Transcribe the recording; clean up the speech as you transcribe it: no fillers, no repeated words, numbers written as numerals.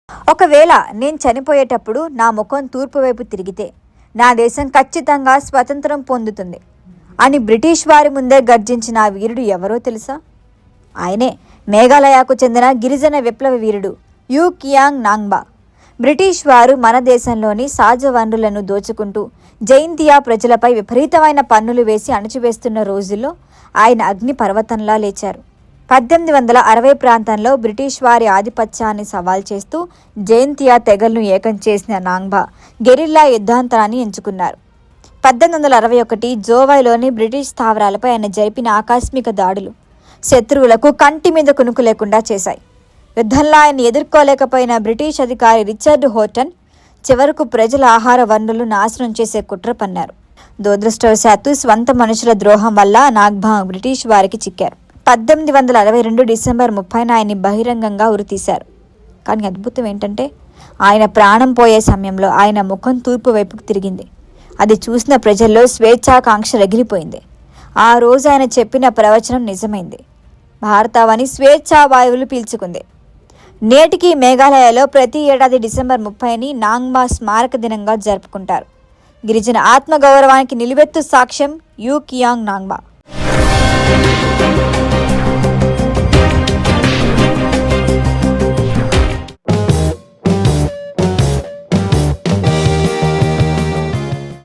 ఒకవేళ నేను చనిపోయేటప్పుడు నా ముఖం తూర్పు వైపు తిరిగితే నా దేశం ఖచ్చితంగా స్వతంత్రం పొందుతుంది అని బ్రిటిష్ వారి ముందే గర్జించిన ఆ వీరుడు ఎవరో తెలుసా? ఆయనే మేఘాలయకు చెందిన గిరిజన విప్లవ వీరుడు యూ కియాంగ్ నాంగ్బా. బ్రిటిష్ వారు మన దేశంలోని సహజ వనరులను దోచుకుంటూ జైంతియా ప్రజలపై విపరీతమైన పన్నులు వేసి అణచివేస్తున్న రోజుల్లో ఆయన అగ్ని పర్వతంలా లేచారు. 1860 ప్రాంతంలో బ్రిటిష్ వారి ఆధిపత్యాన్ని సవాల్ చేస్తూ జైంతియా తెగలను ఏకం చేసిన నాంగ్బా గెరిల్లా యుద్ధాంతరాన్ని ఎంచుకున్నారు. 1861 జోవైలోని బ్రిటిష్ స్థావరాలపై ఆయన జరిపిన ఆకస్మిక దాడులు శత్రువులకు కంటి మీద కునుకు లేకుండా చేశాయి. యుద్ధంలో ఆయన ఎదుర్కోలేకపోయిన బ్రిటిష్ అధికారి రిచర్డ్ హోటన్ చివరకు ప్రజల ఆహార వనరులు నాశనం చేసే కుట్ర పన్నారు. దురదృష్టవశాత్తు స్వంత మనుషుల ద్రోహం వల్ల నాంగ్బా బ్రిటిష్ వారికి చిక్కారు. 1862 డిసెంబర్ 30న ఆయన్ని బహిరంగంగా ఉరితీశారు. కానీ అద్భుతం ఏంటంటే ఆయన ప్రాణం పోయే సమయంలో ఆయన ముఖం తూర్పు వైపుకు తిరిగింది. అది చూసిన ప్రజల్లో స్వేచ్ఛాకాంక్ష రగిలిపోయింది. ఆ రోజు ఆయన చెప్పిన ప్రవచనం నిజమైంది. భారతావని స్వేచ్ఛా వాయువులు పీల్చుకుంది. నేటికి మేఘాలయలో ప్రతి ఏడాది డిసెంబర్ 30ని నాంగ్బా స్మారక దినంగా జరుపుకుంటారు. గిరిజన ఆత్మగౌరవానికి నిలువెత్తు సాక్ష్యం యూ కియాంగ్ నాంగ్బా.